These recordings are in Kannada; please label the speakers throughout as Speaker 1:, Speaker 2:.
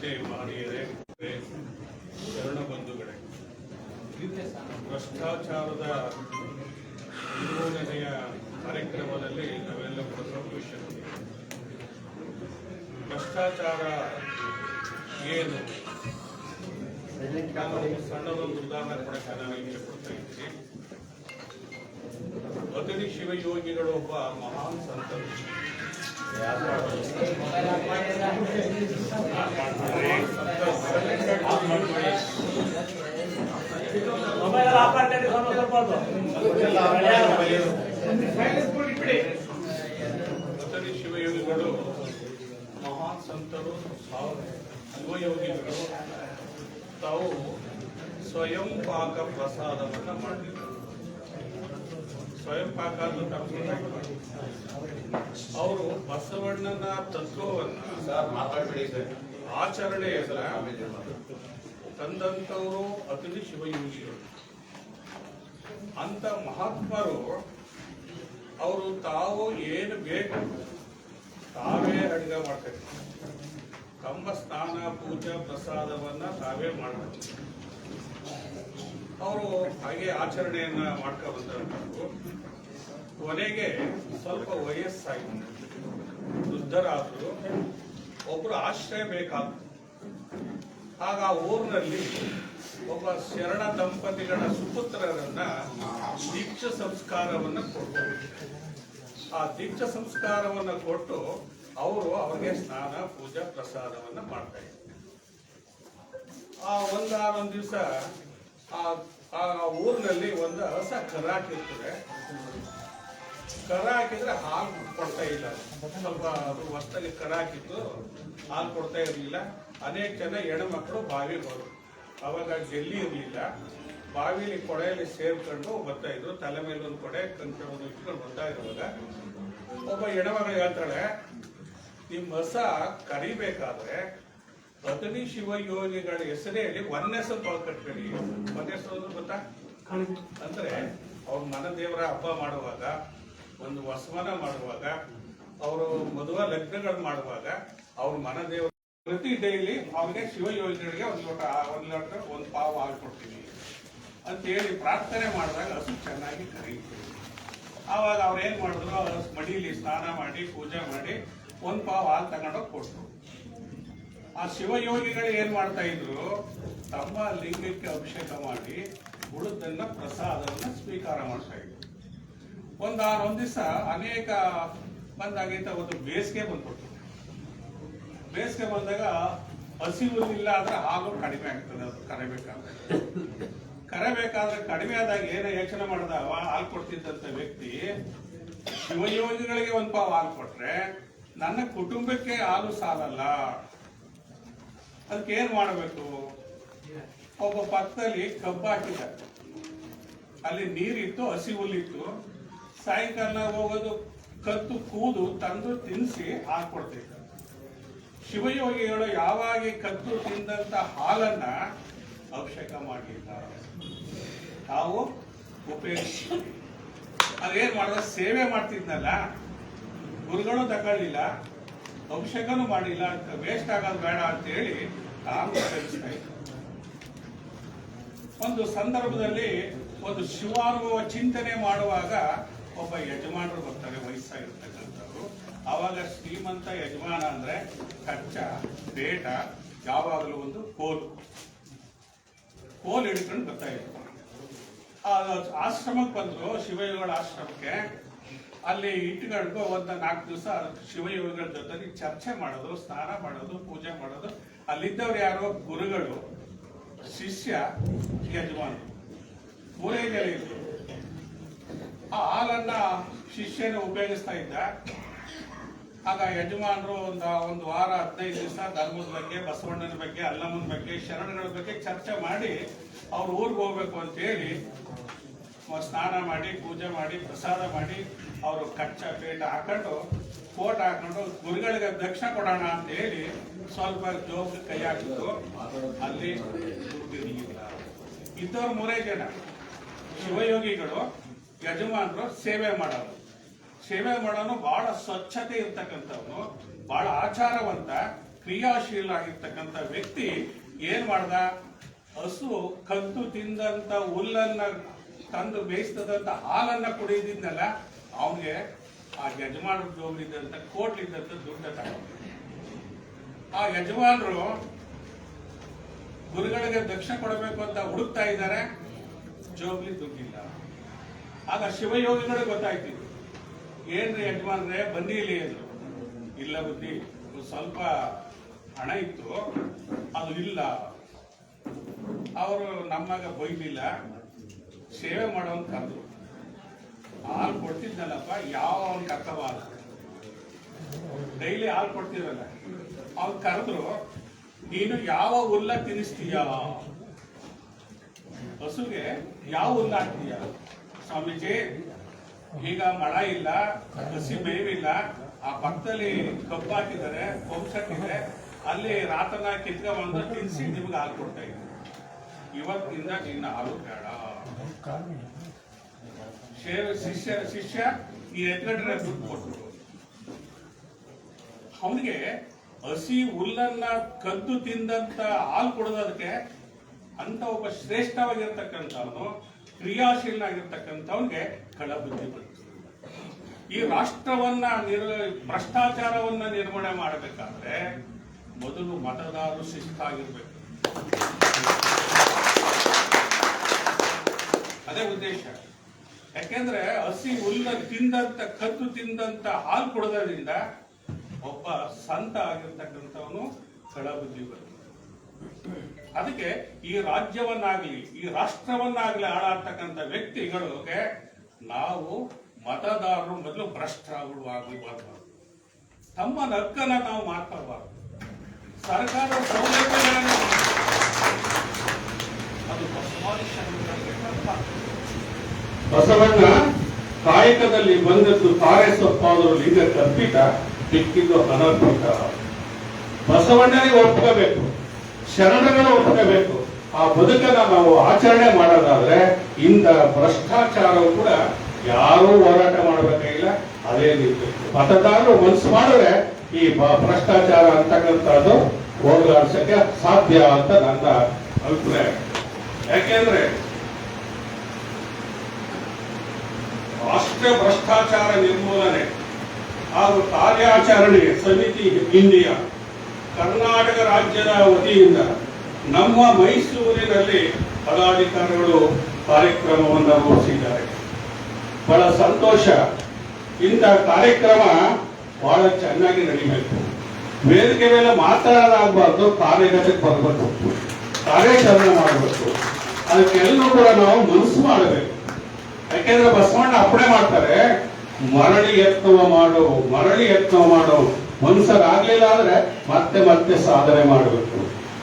Speaker 1: ತಂದೆ ಮಹನೀಯರೇ, ಶರಣ ಬಂಧುಗಳೇ, ಭ್ರಷ್ಟಾಚಾರದ ನಿರ್ಮೂಲನೆಯ ಕಾರ್ಯಕ್ರಮದಲ್ಲಿ ನಾವೆಲ್ಲ ಕೂಡ ಭಾಗವಹಿಸಿದ್ದೀವಿ. ಭ್ರಷ್ಟಾಚಾರ ಏನು? ಸಣ್ಣದೊಂದು ಉದಾಹರಣೆ ಕೊಡಕ್ಕೆ ನಾನು ಇಚ್ಛೆ ಕೊಡ್ತಾ ಇದ್ದೀನಿ. ಅತಡಿ ಶಿವಯೋಗಿಗಳು ಒಬ್ಬ ಮಹಾನ್ ಸಂತರು. ಅತಡಿ ಶಿವಯೋಗಿಗಳು ಮಹಾನ್ ಸಂತರು, ಶಿವಯೋಗಿಗಳು ತಾವು ಸ್ವಯಂ ಪಾಕ ಪ್ರಸಾದವನ್ನು ಮಾಡಿದರು. ಸ್ವಯಂ ಪಾಕ ಅವರು ಬಸವಣ್ಣನ ತತ್ವವನ್ನು ಆಚರಣೆಯಲ್ಲ ತಂದಂತವರು ಅತಡಿ ಶಿವಯೋಗಿಗಳು. ಅಂತ ಮಹಾತ್ಮರು ಅವರು ತಾವು ಏನು ಬೇಕು ತಾವೇ ಅಡುಗೆ ಮಾಡ್ತಾರೆ. ತಮ್ಮ ಸ್ನಾನ ಪೂಜಾ ಪ್ರಸಾದವನ್ನ ತಾವೇ ಮಾಡಬೇಕು. ಅವರು ಹಾಗೆ ಆಚರಣೆಯನ್ನ ಮಾಡ್ಕೊ ಬಂದರು. ಕೊನೆಗೆ ಸ್ವಲ್ಪ ವಯಸ್ಸಾಯಿತು, ವೃದ್ಧರಾದ್ರು, ಒಬ್ರು ಆಶ್ರಯ ಬೇಕಾದ್ರು. ಆಗ ಆ ಊರಿನಲ್ಲಿ ಒಬ್ಬ ಶರಣ ದಂಪತಿಗಳ ಸುಪುತ್ರರನ್ನ ದೀಕ್ಷಾ ಸಂಸ್ಕಾರವನ್ನ ಕೊಟ್ಟರು. ಆ ದೀಕ್ಷಾ ಸಂಸ್ಕಾರವನ್ನ ಕೊಟ್ಟು ಅವರು ಅವರಿಗೆ ಸ್ನಾನ ಪೂಜಾ ಪ್ರಸಾದವನ್ನ ಮಾಡ್ತಾ ಇದ್ರು. ಒಂದೊಂದು ದಿವಸ ಆ ಊರಿನಲ್ಲಿ ಒಂದು ಹಸ ಕರ ಹಾಕಿರ್ತದೆ. ಕರ ಹಾಕಿದ್ರೆ ಹಾಲು ಕೊಡ್ತಾ ಇಲ್ಲ. ಸ್ವಲ್ಪ ಅದು ಹೊಸದಾಗಿ ಕರ ಹಾಕಿದ್ದು ಹಾಲು ಕೊಡ್ತಾ ಇರಲಿಲ್ಲ. ಅನೇಕ ಜನ ಹೆಣ್ಮಕ್ಳು ಬಾವಿ ಬರು. ಅವಾಗ ಜಲ್ಲಿ ಇರಲಿಲ್ಲ. ಬಾವಿಲಿ ಕೊಡೆಯಲ್ಲಿ ಸೇರ್ಕೊಂಡು ಬರ್ತಾ ಇದ್ರು. ತಲೆ ಮೇಲೆ ಒಂದು ಕೊಡೆ ಕಂಕಣವನ್ನು ಇಟ್ಕೊಂಡು ಬರ್ತಾ ಇರುವಾಗ ಒಬ್ಬ ಹೆಣ್ಮಗಳು ಹೇಳ್ತಾಳೆ, ನಿಮ್ಮ ಹಸ ಕರಿಬೇಕಾದ್ರೆ ಅತಡಿ ಶಿವಯೋಗಿಗಳ ಹೆಸರಲ್ಲಿ ಹೆಸರು ಕಟ್ಬೇಡಿ. ಹೆಸರು ಗೊತ್ತಾ? ಅಂದ್ರೆ ಅವ್ರ ಮನ ದೇವರ ಹಬ್ಬ ಮಾಡುವಾಗ, ಒಂದು ವಸವನ ಮಾಡುವಾಗ, ಅವರು ಮದುವೆ ಲಗ್ನಗಳು ಮಾಡುವಾಗ ಅವ್ರ ಮನ ದೇವರ ಪ್ರತಿ ಡೈಲಿ ಅವ್ರಿಗೆ ಶಿವಯೋಗಿಗಳಿಗೆ ಒಂದು ಪಾವು ಹಾಲು ಕೊಡ್ತೀವಿ ಅಂತ ಹೇಳಿ ಪ್ರಾರ್ಥನೆ ಮಾಡಿದಾಗ ಹಸು ಚೆನ್ನಾಗಿ ಕರೀತೀವಿ. ಆವಾಗ ಅವ್ರು ಏನ್ ಮಾಡಿದ್ರು, ಮಡಿಲಿ ಸ್ನಾನ ಮಾಡಿ ಪೂಜೆ ಮಾಡಿ ಒಂದು ಪಾವು ಹಾಲು ತಗೊಂಡೋಗಿ ಕೊಟ್ರು. ಆ ಶಿವಯೋಗಿಗಳು ಏನ್ ಮಾಡ್ತಾ ಇದ್ರು, ತಮ್ಮ ಲಿಂಗಕ್ಕೆ ಅಭಿಷೇಕ ಮಾಡಿ ಉಳಿದನ್ನ ಪ್ರಸಾದವನ್ನ ಸ್ವೀಕಾರ ಮಾಡ್ತಾ ಇದ್ರು. ಒಂದ್ ದಿವಸ ಅನೇಕ ಬಂದಾಗಿಂತ ಒಂದು ಬೇಸಿಗೆ ಬಂದ್ಬಿಟ್ಟು, ಬೇಸಿಗೆ ಬಂದಾಗ ಹಸಿವು ಇಲ್ಲ ಆದ್ರೆ ಹಾಲು ಕಡಿಮೆ ಆಗ್ತದೆ. ಅದು ಕರೆಬೇಕಾದ್ರೆ ಕಡಿಮೆ ಆದಾಗ ಏನೋ ಯೋಚನೆ ಮಾಡಿದ ಹಾಲು ಕೊಡ್ತಿದ್ದಂತ ವ್ಯಕ್ತಿ ಶಿವಯೋಗಿಗಳಿಗೆ ಒಂದು ಪಾವು ಹಾಲು ಕೊಟ್ರೆ ನನ್ನ ಕುಟುಂಬಕ್ಕೆ ಹಾಲು ಸಾಲಲ್ಲ. ಅದಕ್ಕೆ ಏನ್ ಮಾಡಬೇಕು? ಒಬ್ಬ ಪಕ್ಕದಲ್ಲಿ ಕಬ್ಬು ಹಾಕಿದ, ಅಲ್ಲಿ ನೀರಿತ್ತು, ಹಸಿ ಹುಲ್ಲಿತ್ತು. ಸಾಯಂಕಾಲ ಹೋಗೋದು ಕತ್ತು ಕೂದು ತಂದು ತಿನ್ನಿಸಿ ಹಾಕೊಡ್ತಿದ್ದ. ಶಿವಯೋಗಿಗಳು ಯಾವಾಗ ಕತ್ತು ತಿಂದಂತ ಹಾಲನ್ನ ಅಭಿಷೇಕ ಮಾಡಲಿಲ್ಲ, ತಾವು ಉಪಯೋಗಿಸಿ ಅದೇನ್ ಮಾಡಿದ, ಸೇವೆ ಮಾಡ್ತಿದ್ನಲ್ಲ, ಗುರುಗಳು ತಗೊಳ್ಳಿಲ್ಲ, ಅಭಿಷೇಕನೂ ಮಾಡಿಲ್ಲ, ವೇಸ್ಟ್ ಆಗೋದು ಬೇಡ ಅಂತ ಹೇಳಿ ತಾನು ಉಪಯೋಗಿಸ್ತಾ ಇದ್ರು. ಒಂದು ಸಂದರ್ಭದಲ್ಲಿ ಒಂದು ಶಿವಾನುಭವ ಚಿಂತನೆ ಮಾಡುವಾಗ ಒಬ್ಬ ಯಜಮಾನರು ಬರ್ತಾರೆ, ವಯಸ್ಸಾಗಿರ್ತಕ್ಕಂಥವ್ರು. ಆವಾಗ ಶ್ರೀಮಂತ ಯಜಮಾನ ಅಂದ್ರೆ ಕಚ್ಚ ಬೇಟ, ಯಾವಾಗಲೂ ಒಂದು ಕೋಲು ಹಿಡ್ಕೊಂಡು ಬರ್ತಾ ಇದ್ರು. ಆಶ್ರಮಕ್ಕೆ ಬಂದ್ರು, ಶಿವಯೋಗಿಗಳ ಆಶ್ರಮಕ್ಕೆ. ಅಲ್ಲಿ ಇಟ್ಕೊಂಡು ಒಂದು 4 ದಿವಸ ಶಿವಯೋಗಿಗಳ ಜೊತೆ ಚರ್ಚೆ ಮಾಡೋದು, ಸ್ನಾನ ಮಾಡೋದು, ಪೂಜೆ ಮಾಡೋದು. ಅಲ್ಲಿದ್ದವ್ರು ಯಾರೋ ಗುರುಗಳು, ಶಿಷ್ಯ, ಯಜಮಾನ, 3 ಜನ ಇದ್ರು. ಆ ಹಾಲನ್ನ ಶಿಷ್ಯನ ಉಪಯೋಗಿಸ್ತಾ ಇದ್ದ. ಆಗ ಯಜಮಾನರು ಒಂದು ವಾರ 15 ದಿವಸ ಧರ್ಮದ ಬಗ್ಗೆ, ಬಸವಣ್ಣನ ಬಗ್ಗೆ, ಅಲ್ಲಮ್ಮನ ಬಗ್ಗೆ, ಶರಣಗಳ ಬಗ್ಗೆ ಚರ್ಚೆ ಮಾಡಿ ಅವ್ರು ಊರಿಗೆ ಹೋಗ್ಬೇಕು ಅಂತ ಹೇಳಿ ಸ್ನಾನ ಮಾಡಿ ಪೂಜೆ ಮಾಡಿ ಪ್ರಸಾದ ಮಾಡಿ ಅವರು ಕಚ್ಚ ಪೇಟ ಹಾಕೊಂಡು ಫೋಟೋ ಹಾಕೊಂಡು ಗುರುಗಳಿಗೆ ದಕ್ಷಿಣ ಕೊಡೋಣ ಅಂತ ಹೇಳಿ ಸ್ವಲ್ಪ ಜೋಗ ಕೈ ಹಾಕಿದ್ರು. ಅಲ್ಲಿ ಇದ್ದವ್ರು 3 ಜನ ಶಿವಯೋಗಿಗಳು, ಯಜಮಾನರು ಸೇವೆ ಮಾಡೋನು ಬಹಳ ಸ್ವಚ್ಛತೆ ಇರ್ತಕ್ಕಂಥವ್ನು, ಬಹಳ ಆಚಾರವಂತ, ಕ್ರಿಯಾಶೀಲ ಆಗಿರ್ತಕ್ಕಂಥ ವ್ಯಕ್ತಿ ಏನ್ ಮಾಡ್ದ, ಹಸು ಕದ್ದು ತಿಂದಂತ ಹುಲ್ಲನ್ನ ತಂದು ಬೇಯಿಸ್ತದಂತ ಹಾಲನ್ನ ಕುಡಿದಿದ್ನಲ್ಲ, ಅವನಿಗೆ ಆ ಯಜಮಾನರ ಜೋಬಿದ್ದಂತ ಕೋಟ್ಲಿದ್ದಂತ ದುಡ್ಡ ತಗೊಂಡು ಆ ಯಜಮಾನರು ಗುರುಗಳಿಗೆ ದಕ್ಷಿಣ ಕೊಡಬೇಕು ಅಂತ ಹುಡುಕ್ತಾ ಇದ್ದಾರೆ, ಜೋಬ್ಲಿ ದುಡ್ಡಿಲ್ಲ. ಆಗ ಶಿವಯೋಗಿಗಳು ಗೊತ್ತಾಯ್ತು, ಏನ್ರಿ ಯಜಮಾನ್ರೆ ಬನ್ನಿ ಇಲ್ಲಿ ಅಂದ್ರು. ಇಲ್ಲ ಬುದ್ಧಿ, ಸ್ವಲ್ಪ ಹಣ ಇತ್ತು, ಅದು ಇಲ್ಲ. ಅವರು ನಮ್ಮಗ ಬೈಲಿಲ್ಲ, ಸೇವೆ ಮಾಡೋನ್ ಕರೆದ್ರು. ಹಾಲು ಕೊಡ್ತಿದ್ನಲ್ಲಪ್ಪ, ಯಾವ ಅವನ್ ಕರ್ತವ ಡೈಲಿ ಹಾಲು ಕೊಡ್ತಿದ್ರಲ್ಲ, ಅವ್ನು ಕರೆದ್ರು, ನೀನು ಯಾವ ಹುಲ್ಲ ತಿನ್ನಿಸ್ತೀಯ, ಹಸುಗೆ ಯಾವ ಹುಲ್ಲ ಹಾಕ್ತೀಯ? ಸ್ವಾಮೀಜಿ, ಈಗ ಮಳ ಇಲ್ಲ, ಹಸಿ ಮೇವಿಲ್ಲ, ಆ ಪಕ್ಕದಲ್ಲಿ ಕಬ್ಬು ಹಾಕಿದ್ದಾರೆ, ಕೊಂಬಸಟ್ಟಿದೆ, ಅಲ್ಲಿ ರಾತನ ಕಿತ್ಕೊಂಡ್ಬಂದು ತಿನ್ಸಿ ನಿಮ್ಗೆ ಹಾಲು ಕೊಡ್ತಾ ಇದ್ದೀನಿ. ಇವತ್ತಿಂದ ನಿನ್ನ ಹಾಲು ಬೇಡ. ಶಿಷ್ಯ ಈ ಎತ್ಗಡ್ರೆ ದುಡ್ಡು ಕೊಟ್ಟರು. ಅವನಿಗೆ ಹಸಿ ಹುಲ್ಲನ್ನ ಕದ್ದು ತಿಂದಂತ ಹಾಲು ಕೊಡೋದಕ್ಕೆ ಅಂತ ಒಬ್ಬ ಶ್ರೇಷ್ಠವಾಗಿರ್ತಕ್ಕಂಥವನು, ಕ್ರಿಯಾಶೀಲನಾಗಿರ್ತಕ್ಕಂಥವನ್ಗೆ ಕಳಬುದ್ಧಿ ಬಂತು. ಈ ರಾಷ್ಟ್ರವನ್ನ ಭ್ರಷ್ಟಾಚಾರವನ್ನ ನಿರ್ವಹಣೆ ಮಾಡಬೇಕಾದ್ರೆ ಮೊದಲು ಮತದಾರರು ಶಿಸ್ತಾಗಿರ್ಬೇಕು. ಅದೇ ಉದ್ದೇಶ. ಯಾಕೆಂದ್ರೆ ಹಸಿ ಹುಲ್ಲ ತಿಂದಂತ ಕದ್ದು ತಿಂದಂತ ಹಾಲು ಕೊಡೋದ್ರಿಂದ ಒಬ್ಬ ಸಂತ ಆಗಿರ್ತಕ್ಕಂಥವನು ಕಳಬುದ್ಧಿ ಬರುತ್ತೆ. ಅದಕ್ಕೆ ಈ ರಾಜ್ಯವನ್ನಾಗ್ಲಿ ಈ ರಾಷ್ಟ್ರವನ್ನಾಗ್ಲಿ ಆಳಾಡ್ತಕ್ಕಂಥ ವ್ಯಕ್ತಿಗಳಿಗೆ ನಾವು ಮತದಾರರು ಮೊದಲು ಭ್ರಷ್ಟರಾಗಬಾರ್ದು, ತಮ್ಮ ಹಕ್ಕನ್ನ ನಾವು ಮಾತಾಡಬಾರ್ದು. ಸರ್ಕಾರದ ಸೌಲಭ್ಯಗಳನ್ನು ಅದು ಬಸವಣ್ಣ ಕಾಯಕದಲ್ಲಿ ಬಂದದ್ದು ತಾರೆ ಸೊಪ್ಪಾದರೂ ಲಿಂಗ ಕಲ್ಪಿತ, ಸಿಕ್ಕಿದ್ದು ಅನರ್ಪಿತ. ಬಸವಣ್ಣನಿಗೆ ಒಪ್ಕೋಬೇಕು, ಶರಣಗಳ ಒಪ್ಕೋಬೇಕು. ಆ ಬದುಕನ್ನ ನಾವು ಆಚರಣೆ ಮಾಡೋದಾದ್ರೆ ಇಂದ ಭ್ರಷ್ಟಾಚಾರವು ಕೂಡ ಯಾರೂ ಹೋರಾಟ ಮಾಡಬೇಕಾಗಿಲ್ಲ, ಅದೇ ನಿಲ್ಬೇಕು. ಮತದಾರರು ಮನಸ್ಸು ಮಾಡಿದ್ರೆ ಈ ಭ್ರಷ್ಟಾಚಾರ ಅಂತಕ್ಕಂಥದ್ದು ಹೋಗಲಾಡಿಸಕ್ಕೆ ಸಾಧ್ಯ ಅಂತ ನನ್ನ ಅಭಿಪ್ರಾಯ. ಯಾಕೆಂದ್ರೆ ರಾಷ್ಟ್ರ ಭ್ರಷ್ಟಾಚಾರ ನಿರ್ಮೂಲನೆ ಹಾಗೂ ಕಾರ್ಯಾಚರಣೆ ಸಮಿತಿ ಇಂಡಿಯಾ ಕರ್ನಾಟಕ ರಾಜ್ಯದ ವತಿಯಿಂದ ನಮ್ಮ ಮೈಸೂರಿನಲ್ಲಿ ಪದಾಧಿಕಾರಿಗಳು ಕಾರ್ಯಕ್ರಮವನ್ನು ರೂಪಿಸಿದ್ದಾರೆ. ಬಹಳ ಸಂತೋಷ. ಇಂಥ ಕಾರ್ಯಕ್ರಮ ಬಹಳ ಚೆನ್ನಾಗಿ ನಡೀಬೇಕು. ವೇದಿಕೆ ಮೇಲೆ ಮಾತಾಡೋದಾಗಬಾರ್ದು, ಕಾರ್ಯಗತಕ್ಕೆ ಬರಬೇಕು, ಕಾರ್ಯಾಚರಣೆ ಮಾಡಬೇಕು. ಅದಕ್ಕೆಲ್ಲರೂ ಕೂಡ ನಾವು ಮನಸ್ಸು ಮಾಡಬೇಕು. ಯಾಕೆಂದ್ರೆ ಬಸವಣ್ಣ ಅಪ್ಪಣೆ ಮಾಡ್ತಾರೆ, ಮರಳಿ ಯತ್ನವ ಮಾಡು, ಮರಳಿ ಯತ್ನವ ಮಾಡು. ಮನ್ಸರಾಗ್ಲಿಲ್ಲ ಆದ್ರೆ ಮತ್ತೆ ಮತ್ತೆ ಸಾಧನೆ ಮಾಡಬೇಕು.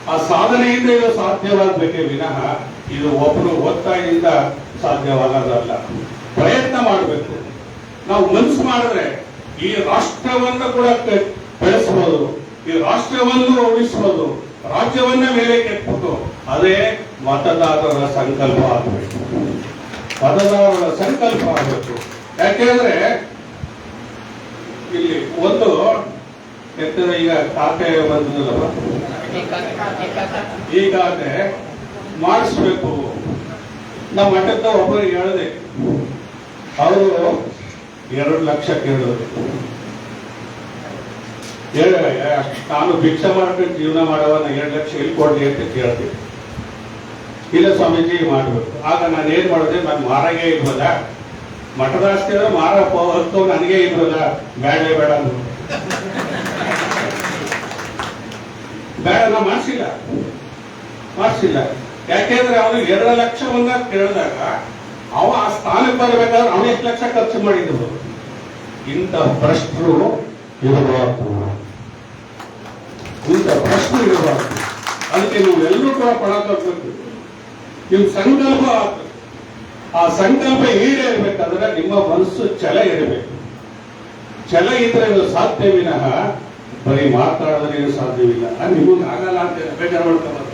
Speaker 1: ಆ ಸಾಧನೆಯಿಂದ ಇದು ಸಾಧ್ಯವಾಗಬೇಕೇ ವಿನಃ ಇದು ಒಬ್ಬರು ಒತ್ತಾಯದಿಂದ ಸಾಧ್ಯವಾಗೋದಲ್ಲ. ಪ್ರಯತ್ನ ಮಾಡಬೇಕು. ನಾವು ಮನಸ್ಸು ಮಾಡಿದ್ರೆ ಈ ರಾಷ್ಟ್ರವನ್ನು ಕೂಡ ಬೆಳೆಸಬಹುದು, ಈ ರಾಷ್ಟ್ರವನ್ನು ಉಳಿಸಬಹುದು, ರಾಜ್ಯವನ್ನ ಮೇಲೆ ಕೆಟ್ಬಿಟ್ಟು ಅದೇ ಮತದಾರರ ಸಂಕಲ್ಪ ಆಗಬೇಕು. ಮತದಾರರ ಸಂಕಲ್ಪ ಆಗಬೇಕು. ಯಾಕೆಂದ್ರೆ ಇಲ್ಲಿ ಒಂದು ಈಗ ಖಾತೆ ಬಂದದಲ್ಲ, ಈ ಖಾತೆ ಮಾಡಿಸ್ಬೇಕು. ನಮ್ಮ ಮಠದ ಒಬ್ಬರಿಗೆ ಹೇಳಿದೆ, ಅವರು 2 ಲಕ್ಷ ಕೇಳಿದ್ರು. ನಾನು ಭಿಕ್ಷೆ ಮಾಡ್ಕೊಂಡು ಜೀವನ ಮಾಡವ 2 ಲಕ್ಷ ಎಲ್ಲಿ ಕೊಡ್ಲಿ ಅಂತ ಕೇಳ್ತೀನಿ. ಇಲ್ಲ ಸ್ವಾಮೀಜಿ ಮಾಡ್ಬೇಕು. ಆಗ ನಾನು ಏನ್ ಮಾಡಿದೆ, ನಾನು ಮಾರಾಗೆ ಇರ್ಬೋದ, ಮಠದಾಸ್ತಿ ಅಂದ್ರೆ ಮಾರ ಹತ್ತು ನನಗೆ ಇರ್ಬೋದ, ಬೇಡ ಬೇಡ ಅಂದ್ರು. ಬೇಡ, ನಾ ಮಾಡಿಸಿಲ್ಲ. ಯಾಕೆಂದ್ರೆ ಅವನು 2 ಲಕ್ಷವನ್ನ ಕೇಳಿದಾಗ ಅವ ಆ ಸ್ಥಾನಕ್ಕೆ ಬರಬೇಕಾದ್ರೆ ಅವನು ಎಷ್ಟು ಲಕ್ಷ ಖರ್ಚು ಮಾಡಿದ್ರು. ಇಂಥ ಭ್ರಷ್ಟರು ಇರಬಾರ್ದು, ಅದಕ್ಕೆ ನೀವು ಎಲ್ಲರೂ ಕೂಡ ಪಣ ತರಬೇಕು. ನಿಮ್ ಸಂಕಲ್ಪ, ಆ ಸಂಕಲ್ಪ ಈಡೇರಬೇಕಾದ್ರೆ ನಿಮ್ಮ ಮನಸ್ಸು ಛಲ ಇರಬೇಕು. ಛಲ ಇದ್ರೆ ಇದು ಸಾಧ್ಯ ವಿನಃ ಬರೀ ಮಾತಾಡೋದ್ರೆ ಸಾಧ್ಯವಿಲ್ಲ. ನಿಮಗೆ ಆಗಲ್ಲ ಅಂತ ಬೇಜಾರು ಮಾಡ್ಕೋಬಾರ್ದು,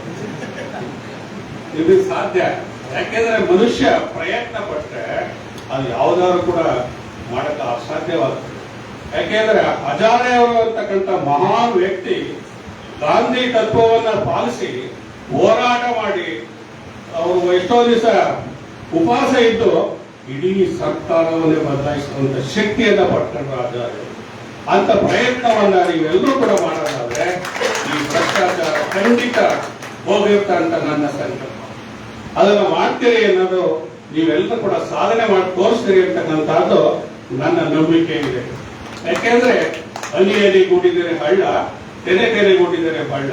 Speaker 1: ಇದು ಸಾಧ್ಯ. ಯಾಕೆಂದ್ರೆ ಮನುಷ್ಯ ಪ್ರಯತ್ನ ಪಟ್ಟರೆ ಅದು ಯಾವ್ದಾದ್ರು ಕೂಡ ಮಾಡಕ್ಕೆ ಅಸಾಧ್ಯವಾಗ್ತದೆ. ಯಾಕೆಂದ್ರೆ ಹಜಾರೆ ಅವರು ಅಂತಕ್ಕಂಥ ಮಹಾನ್ ವ್ಯಕ್ತಿ ಗಾಂಧಿ ತತ್ವವನ್ನ ಪಾಲಿಸಿ ಹೋರಾಟ ಮಾಡಿ ಅವರು ಎಷ್ಟೋ ದಿವಸ ಉಪವಾಸ ಇದ್ದು ಇಡೀ ಸರ್ಕಾರವನ್ನೇ ಬದಲಾಯಿಸುವಂತ ಶಕ್ತಿಯನ್ನ ಪಡ್ಕೊಂಡ್ರು ಆಚಾರ್ಯರು. ಅಂತ ಪ್ರಯತ್ನವನ್ನ ನೀವೆಲ್ಲರೂ ಕೂಡ ಮಾಡೋದಾದ್ರೆ ಈ ಭ್ರಷ್ಟಾಚಾರ ಖಂಡಿತ ಹೋಗಿರ್ತಾ ಅಂತ ನನ್ನ ಸಂಕಲ್ಪ. ಅದನ್ನ ಮಾಡ್ತೀರಿ ಅನ್ನೋದು ನೀವೆಲ್ಲರೂ ಕೂಡ ಸಾಧನೆ ಮಾಡಿ ತೋರಿಸ್ತೀರಿ ಅಂತಕ್ಕಂಥದ್ದು ನನ್ನ ನಂಬಿಕೆ ಇದೆ. ಯಾಕೆಂದ್ರೆ ಅಲ್ಲಿ ಗೂಡಿದರೆ ಹಳ್ಳ, ತೆನೆ ಗೂಡಿದರೆ ಬಳ್ಳ.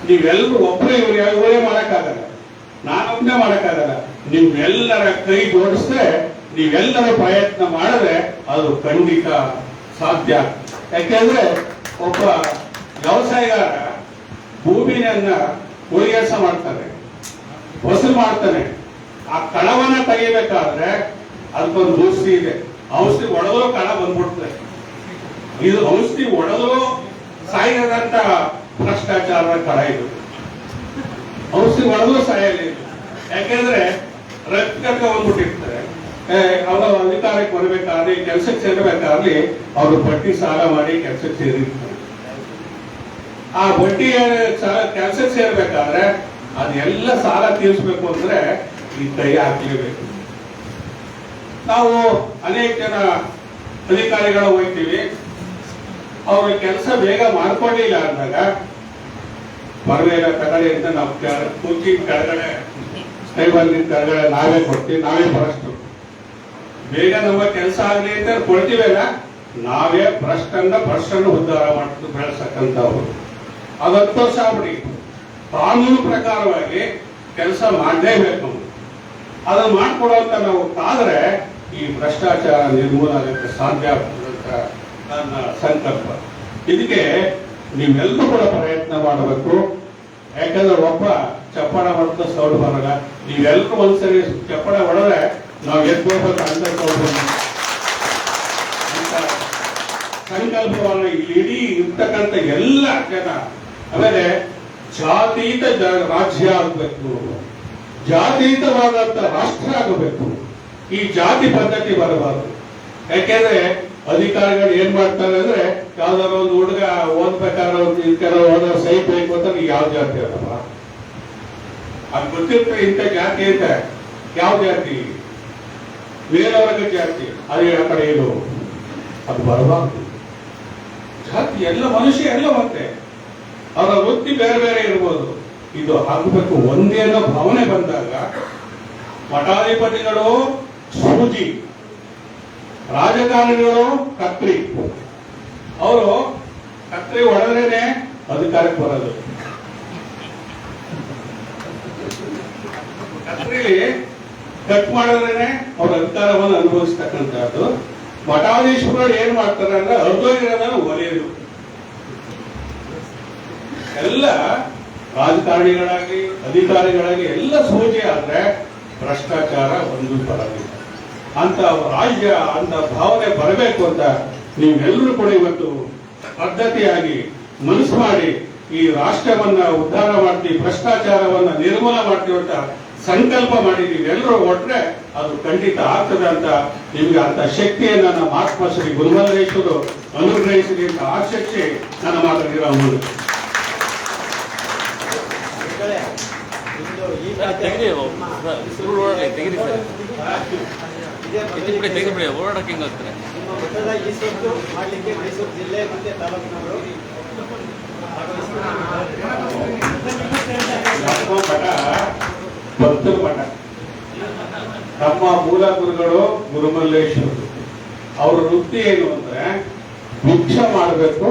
Speaker 1: ನೀವೆಲ್ಲರೂ ಒಬ್ಬರೇ ಇವರೇ ಮಾಡಕ್ಕಾಗಲ್ಲ, ನಾನೊಬ್ಬನೇ ಮಾಡಕ್ಕಾಗಲ್ಲ. ನಿಮ್ಮೆಲ್ಲರ ಕೈ ಜೋಡಿಸಿದ್ರೆ, ನೀವೆಲ್ಲರ ಪ್ರಯತ್ನ ಮಾಡಿದ್ರೆ ಅದು ಖಂಡಿತ ಸಾಧ್ಯ. ಯಾಕೆಂದ್ರೆ ಒಬ್ಬ ವ್ಯವಸಾಯಗಾರ ಭೂಮಿಯನ್ನ ಉಳಿಗೆಸ ಮಾಡ್ತಾನೆ, ವಸೂಲು ಮಾಡ್ತಾನೆ. ಆ ಕಳವನ್ನ ತೆಗಿಬೇಕಾದ್ರೆ ಅದಕ್ಕೊಂದು ಔಷಧಿ ಇದೆ. ಔಷಧಿ ಒಡೆದ್ರು ಕಳ ಬಂದ್ಬಿಡ್ತದೆ. ಇದು ಔಷಧಿ ಒಡೆದ್ರು ಸಾಯದಂತ ಭ್ರಷ್ಟಾಚಾರದ ಕಳ ಇದು. ಔಷಧಿ ಒಡೆದ್ರು ಸಾಯಲಿ. ಯಾಕೆಂದ್ರೆ ರಕ್ತ ಬಂದ್ಬಿಟ್ಟಿರ್ತಾರೆ. ಅವರು ಅಧಿಕಾರಕ್ಕೆ ಬರಬೇಕಾದ್ರೆ, ಕೆಲಸಕ್ಕೆ ಸೇರಬೇಕಾದ್ರೆ ಅವರು ಬಡ್ಡಿ ಸಾಲ ಮಾಡಿ ಕೆಲಸಕ್ಕೆ ಸೇರಿರ್ತಾರೆ. ಆ ಬಡ್ಡಿ ಕೆಲಸಕ್ಕೆ ಸೇರ್ಬೇಕಾದ್ರೆ ಅದೆಲ್ಲ ಸಾಲ ತೀರಿಸಬೇಕು ಅಂದ್ರೆ ಈ ಕೈ ಹಾಕ್ಲೇಬೇಕು. ನಾವು ಅನೇಕ ಜನ ಅಧಿಕಾರಿಗಳು ಹೋಗ್ತೀವಿ, ಅವ್ರ ಕೆಲಸ ಬೇಗ ಮಾಡ್ಕೊಂಡಿಲ್ಲ ಅಂದಾಗ ಪರವೇಗ ತಗಡೆ ಅಂತ ನಾವು ಕುರ್ಚಿ ಕೆಳಗಡೆ ಟೈಬಲ್ ಕೆಳಗಡೆ ನಾವೇ ಕೊಡ್ತೀವಿ, ನಾವೇ ಭ್ರಷ್ಟು. ಬೇಗ ನಮ್ಮ ಕೆಲಸ ಆಗ್ಲಿ ಅಂತ ಕೊಡ್ತೀವಲ್ಲ, ನಾವೇ ಭ್ರಷ್ಟನ್ನು ಉದ್ಧಾರ ಮಾಡ್ತು ಬೆಳೆಸಕ್ಕಂಥವ್ರು. ಅದು 10 ವರ್ಷ ಆಗ್ಬಿಡಿ. ಕಾನೂನು ಪ್ರಕಾರವಾಗಿ ಕೆಲಸ ಮಾಡಲೇಬೇಕು. ಅದನ್ನು ಮಾಡ್ಕೊಡುವಂತ ನಾವು ಕಾದ್ರೆ ಈ ಭ್ರಷ್ಟಾಚಾರ ನಿರ್ಮೂಲ ಆಗಕ್ಕೆ ಸಾಧ್ಯ ಆಗ್ತದೆ ಅಂತ ನನ್ನ ಸಂಕಲ್ಪ. ಇದಕ್ಕೆ ನೀವೆಲ್ಲರೂ ಕೂಡ ಪ್ರಯತ್ನ ಮಾಡಬೇಕು. ಯಾಕಂದ್ರೆ ಒಬ್ಬ ಚಪ್ಪಳ ಹೊಡೆದ ಸೌಂಡ್ ಬರಲ್ಲ. ನೀವೆಲ್ಲರೂ ಒಂದ್ಸರಿ ಚಪ್ಪಳ ಹೊಡೆದ್ರೆ ನಾವು ಎದ್ಕೋಬೇಕು ಅಂತ ಸಂಕಲ್ಪವನ್ನು ಇಡೀ ಇರ್ತಕ್ಕಂಥ ಎಲ್ಲ ಜನ. ಆಮೇಲೆ ಜಾತೀತ ರಾಜ್ಯ ಆಗಬೇಕು, ಜಾತೀತವಾದಂತ ರಾಷ್ಟ್ರ ಆಗಬೇಕು. ಈ ಜಾತಿ ಪದ್ಧತಿ ಬರಬಾರದು. ಯಾಕೆಂದ್ರೆ ಅಧಿಕಾರಿಗಳು ಏನ್ ಮಾಡ್ತಾರೆ ಅಂದ್ರೆ, ಯಾವ್ದಾದ್ರು ಒಂದು ಹುಡುಗ ಓದ್ಬೇಕಾದ್ರೆ ಹೋದ್ರೆ ಸೈಟ್ ಬೇಕು ಅಂತ ಯಾವ ಜಾತಿ ಅಲ್ಲಪ್ಪ ಅದು ಗೊತ್ತಿರ್ತದೆ. ಇಂಥ ಜಾತಿ ಅಂತ ಯಾವ ಜಾತಿ, ಬೇರೆಯವರ್ಗ ಜಾತಿ, ಅದು ಆ ಕಡೆ ಏನು, ಅದು ಬರಬಾರ್ದು. ಜಾತಿ ಎಲ್ಲ ಮನುಷ್ಯ ಎಲ್ಲ ಮತ್ತೆ ಅವರ ವೃತ್ತಿ ಬೇರೆ ಬೇರೆ ಇರ್ಬೋದು. ಇದು ಆಗಬೇಕು ಒಂದೇ ಅನ್ನೋ ಭಾವನೆ ಬಂದಾಗ ಮಠಾಧಿಪತಿಗಳು ಸೂಜಿ, ರಾಜಕಾರಣಿಗಳು ಕತ್ರಿ. ಅವರು ಕತ್ರಿ ಹೊಡೆದ್ರೇನೆ ಅಧಿಕಾರಕ್ಕೆ ಬರೋದು. ಕತ್ರಿಲಿ ಕಟ್ ಮಾಡಿದ್ರೇನೆ ಅವ್ರ ಅಧಿಕಾರವನ್ನು ಅನುಭವಿಸ್ತಕ್ಕಂಥದ್ದು. ಮಠಾಧೀಶರು ಏನ್ ಮಾಡ್ತಾರೆ ಅಂದ್ರೆ ಅರ್ಧೋಗಿರೋದನ್ನು ಒಲೆಯೋದು. ಎಲ್ಲ ರಾಜಕಾರಣಿಗಳಾಗಿ ಅಧಿಕಾರಿಗಳಾಗಿ ಎಲ್ಲ ಸೂಚಿ ಆದ್ರೆ ಭ್ರಷ್ಟಾಚಾರ ಒಂದು ಬರಲಿಲ್ಲ. ಅಂತ ರಾಜ್ಯ ಅಂತ ಭಾವನೆ ಬರಬೇಕು ಅಂತ ನೀವೆಲ್ಲರೂ ಕೂಡ ಇವತ್ತು ಪದ್ಧತಿಯಾಗಿ ಮನಸ್ಸು ಮಾಡಿ ಈ ರಾಷ್ಟ್ರವನ್ನ ಉದ್ಧಾರ ಮಾಡ್ತೀವಿ, ಭ್ರಷ್ಟಾಚಾರವನ್ನ ನಿರ್ಮೂಲ ಮಾಡ್ತೀವಿ ಅಂತ ಸಂಕಲ್ಪ ಮಾಡಿದ್ದೀವಿ. ಎಲ್ಲರೂ ಒಟ್ರೆ ಅದು ಖಂಡಿತ ಆಗ್ತದೆ ಅಂತ ನಿಮ್ಗೆ ಅಂತ ಶಕ್ತಿಯನ್ನ ನಮ್ಮ ಮಹಾತ್ಮ ಶ್ರೀ ಗುರುಮಲ್ಲೇಶ್ವರು ಅನುಗ್ರಹಿಸಲಿ ಅಂತ ಆಶಿಸಿ ನನ್ನ ಮಾತಾಡಿರೋ ಮೂಲಕ
Speaker 2: ಓಡಾಡಕ್ಕೆ ಹೆಂಗಾಗ್ತಾರೆ. ಮೈಸೂರು ಜಿಲ್ಲೆ ಮತ್ತೆ ತಾಲೂಕಿನವರು
Speaker 1: ಭಕ್ತರ ಮಠ, ನಮ್ಮ ಮೂಲ ಗುರುಗಳು ಗುರುಮಲ್ಲೇಶ್ವರು. ಅವರ ವೃತ್ತಿ ಏನು ಅಂದ್ರೆ ಭಿಕ್ಷೆ ಮಾಡಬೇಕು,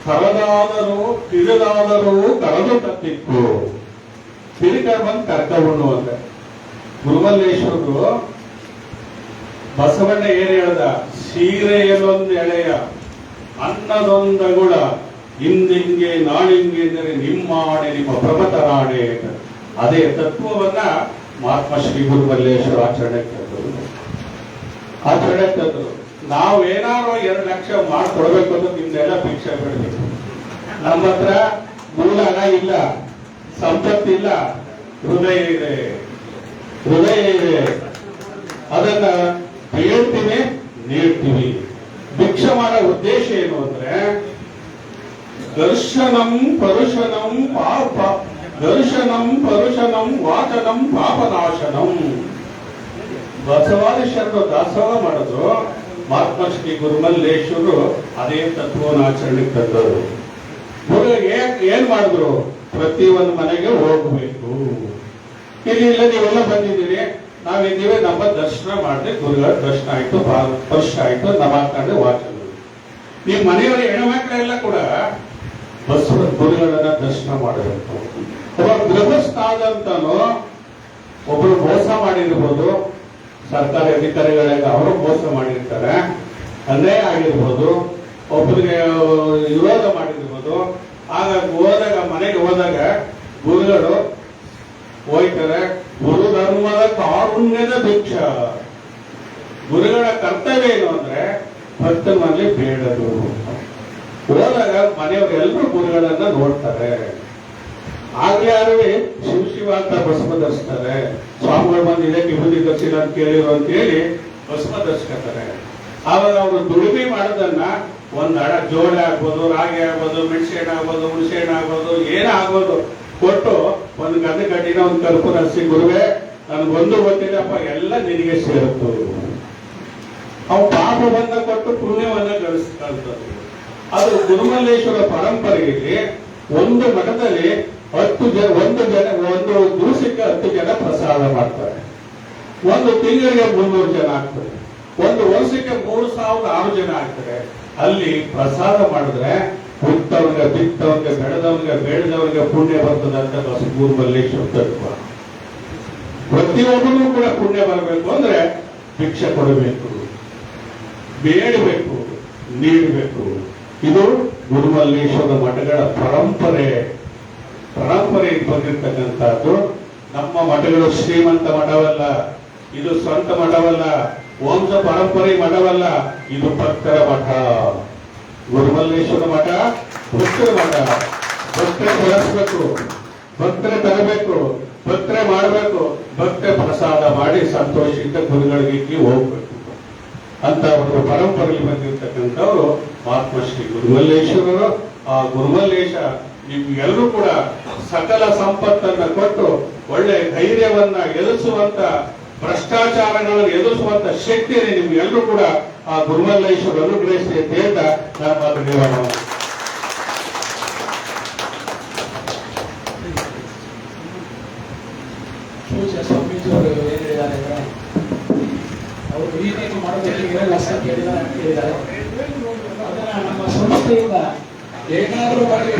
Speaker 1: ಕರದಾದರೂ ತಿರುದಾದರೂ ಕರೆದು ತತ್ತಿತ್ತು, ತಿರುಗ ಬಂದು ಕರ್ಕೊಂಡು ಅಂದ್ರೆ. ಗುರುಮಲ್ಲೇಶ್ವರರು ಬಸವಣ್ಣ ಏನ್ ಹೇಳ್ದ, ಸೀರೆಯಲ್ಲೊಂದು ಎಳೆಯ ಅನ್ನದೊಂದಗುಳ ಹಿಂದಿಂಗೆ ನಾಳಿಂಗೆ ಎಂದರೆ ನಿಮ್ಮಾಣೆ ನಿಮ್ಮ ಪ್ರಮತರಾಣೆ. ಅದೇ ತತ್ವವನ್ನ ಮಹಾತ್ಮ ಶ್ರೀ ಗುರುಮಲ್ಲೇಶ್ವರ ಆಚರಣೆ ತಂದ್ರು. ನಾವೇನಾದ್ರು 2 ಲಕ್ಷ ಮಾಡ್ಕೊಡ್ಬೇಕು ಅಂತ ನಿಮ್ದೆಲ್ಲ ಭಿಕ್ಷೆ ಬಿಡಬೇಕು. ನಮ್ಮ ಹತ್ರ ಮೂಲ ಇಲ್ಲ, ಸಂಪತ್ತಿಲ್ಲ, ಹೃದಯ ಇದೆ. ಅದನ್ನ ಹೇಳ್ತೀವಿ, ನೀಡ್ತೀವಿ. ಭಿಕ್ಷೆ ಮಾಡೋ ಉದ್ದೇಶ ಏನು ಅಂದ್ರೆ ದರ್ಶನಂ ಪರುಷನಂ ಪಾಪ ದರ್ಶನಂ ಪರುಷನಂ ವಾಚನಂ ಪಾಪನಾಶನಂ. ಬಸವಾದಿ ಶರಣರು ದಾಸೋಹ ಮಾಡಿದ್ರು, ಮಹಾತ್ಮ ಶ್ರೀ ಗುರುಮಲ್ಲೇಶ್ವರರು ಅದೇ ತತ್ವವನ್ನು ಆಚರಣೆಗೆ ತಂದರು. ಏನ್ ಮಾಡಿದ್ರು? ಪ್ರತಿ ಒಂದು ಮನೆಗೆ ಹೋಗ್ಬೇಕು. ಇಲ್ಲಿ ಇಲ್ಲ, ನೀವೆಲ್ಲ ಬಂದಿದ್ದೀರಿ, ನಾವಿದ್ದೀವಿ, ನಮ್ಮ ದರ್ಶನ ಮಾಡಿದೆ, ಗುರುಗಳ ದರ್ಶನ ಆಯ್ತು, ಸ್ಪರ್ಶ ಆಯ್ತು, ನಮಾಕಂಡೆ ವಾಚನ. ಈ ಮನೆಯವರ ಹೆಣ್ಮಕ್ಳೆಲ್ಲ ಕೂಡ ಬಸವ ಗುರುಗಳನ್ನ ದರ್ಶನ ಮಾಡಬೇಕು. ಒಬ್ಬ ಗೃಹಸ್ಥ ಆದಂತನು ಒಬ್ಬರು ಮೋಸ ಮಾಡಿರ್ಬೋದು, ಸರ್ಕಾರಿ ಅಧಿಕಾರಿಗಳಿಗೆ ಅವರು ಮೋಸ ಮಾಡಿರ್ತಾರೆ, ಅನ್ಯಾಯ ಆಗಿರ್ಬೋದು, ಒಬ್ಬರಿಗೆ ವಿರೋಧ ಮಾಡಿರ್ಬೋದು. ಆಗ ಹೋದಾಗ, ಮನೆಗೆ ಹೋದಾಗ ಗುರುಗಳು ಹೋಯ್ತಾರೆ. ಗುರು ಧರ್ಮದ ಕಾರುಣ್ಯದ ಭಿಕ್ಷ. ಗುರುಗಳ ಕರ್ತವ್ಯ ಏನು ಅಂದ್ರೆ ಭಕ್ತನಲ್ಲಿ ಬೇಡದು. ಹೋದಾಗ ಮನೆಯವರೆಲ್ಲರೂ ಗುರುಗಳನ್ನ ನೋಡ್ತಾರೆ. ಆಗ್ಲೇ ಯಾರುವೆ ಶಿವ ಅಂತ ಭಸ್ಮ ಧರಿಸ್ತಾರೆ. ಸ್ವಾಮಿಗಳು ಬಂದು ಇದಕ್ಕೆ ವಿಭೂತಿ ಧರಿಸಿಲ್ಲ ಅಂತ ಕೇಳಿರು ಅಂತ ಹೇಳಿ ಭಸ್ಮ ಧರಿಸ್ಕೊತಾರೆ. ಆವಾಗ ಅವರು ದುಡಿಮೆ ಮಾಡೋದನ್ನ ಒಂದ್ ಹಣ ಜೋಳ ಆಗ್ಬೋದು, ರಾಗಿ ಆಗ್ಬೋದು, ಮೆಣಸೆಣ್ಣೆ ಆಗ್ಬೋದು, ಹುಣಸೆಣ್ಣೆ ಆಗ್ಬೋದು, ಏನಾಗ್ಬೋದು ಕೊಟ್ಟು ಒಂದು ಗಂಧೆ ಕಡ್ಡಿನ ಒಂದು ಕರ್ಪೂರ ಹಚ್ಚಿ, ಗುರುವೇ ನನ್ಗೊಂದು ಗೊತ್ತಿಲ್ಲಪ್ಪ, ಎಲ್ಲ ನಿನಗೆ ಸೇರುತ್ತು. ಅವು ಪಾಪವನ್ನ ಕೊಟ್ಟು ಪುಣ್ಯವನ್ನ ಗಳಿಸ್ತಾರೆ. ಅದು ಗುರುಮಲ್ಲೇಶ್ವರ ಪರಂಪರೆಯಲ್ಲಿ ಒಂದು ಮಠದಲ್ಲಿ 10 ಜನ, ಒಂದು ದಿವಸಕ್ಕೆ 10 ಜನ ಪ್ರಸಾದ ಮಾಡ್ತಾರೆ. ಒಂದು ತಿಂಗಳಿಗೆ 300 ಜನ ಆಗ್ತಾರೆ. ಒಂದು ವರ್ಷಕ್ಕೆ 3006 ಜನ ಆಗ್ತಾರೆ. ಅಲ್ಲಿ ಪ್ರಸಾದ ಮಾಡಿದ್ರೆ ಹುಟ್ಟವನಿಗೆ, ಬಿತ್ತವನಿಗೆ, ಬೆಳೆದವನಿಗೆ, ಬೇಡದವನಿಗೆ ಪುಣ್ಯ ಬರ್ತದೆ ಅಂತ ಗುರುಮಲ್ಲೇಶ್ವರ ತತ್ವ. ಪ್ರತಿಯೊಬ್ಬರೂ ಕೂಡ ಪುಣ್ಯ ಬರಬೇಕು ಅಂದ್ರೆ ಭಿಕ್ಷೆ ಕೊಡಬೇಕು, ಬೇಡಬೇಕು, ನೀಡಬೇಕು. ಇದು ಗುರುಮಲ್ಲೇಶ್ವರ ಮಠಗಳ ಪರಂಪರೆ ಬಂದಿರತಕ್ಕಂಥದ್ದು. ನಮ್ಮ ಮಠಗಳು ಶ್ರೀಮಂತ ಮಠವಲ್ಲ, ಇದು ಸ್ವಂತ ಮಠವಲ್ಲ, ವಂಶ ಪರಂಪರೆ ಮಠವಲ್ಲ, ಇದು ಭಕ್ತರ ಮಠ. ಗುರುಮಲ್ಲೇಶ್ವರ ಮಠ ಭಕ್ತರ ಮಠ. ಭಕ್ತರೆ ಬೆಳೆಸಬೇಕು, ಭಕ್ತರೆ ತರಬೇಕು, ಭಕ್ತರೆ ಮಾಡಬೇಕು, ಭಕ್ತರೆ ಪ್ರಸಾದ ಮಾಡಿ ಸಂತೋಷದಿಂದ ಗುರುಗಳಿಗೆ ಹೋಗ್ಬೇಕು ಅಂತ ಒಂದು ಪರಂಪರೆಯಲ್ಲಿ ಬಂದಿರತಕ್ಕಂಥವ್ರು ಮಹಾತ್ಮ ಶ್ರೀ ಗುರುಮಲ್ಲೇಶ್ವರರು. ಆ ಗುರುಮಲ್ಲೇಶ ನಿಮ್ಗೆಲ್ಲರೂ ಕೂಡ ಸಕಲ ಸಂಪತ್ತನ್ನ ಕೊಟ್ಟು ಒಳ್ಳೆ ಧೈರ್ಯವನ್ನ ಎದುರಿಸುವಂತ, ಭ್ರಷ್ಟಾಚಾರಗಳನ್ನು ಎದುರಿಸುವಂತ ಶಕ್ತಿಯನ್ನು ನಿಮ್ಗೆಲ್ಲರೂ ಕೂಡ ಆ ಗುರುಮಲ್ಲೇಶ್ವರ ಅನುಗ್ರಹಿಸಿ ಅಂತ ಹೇಳ್ತಾ ನಾನು ಮಾತನಾಡೋಣ.
Speaker 3: ಸ್ವಾಮೀಜಿಯವರು ಏನ್ ಹೇಳಿದ್ದಾರೆ ಅಂದ್ರೆ, ಅವರು ಈ ರೀತಿ ಮಾಡೋದಕ್ಕೆ ಏನೆಲ್ಲ ಕೇಳಿದ್ದಾರೆ. ಅದನ್ನ ನಮ್ಮ ಸಂಸ್ಥೆಯಿಂದ ಏನಾದರೂ ಮಾಡಿ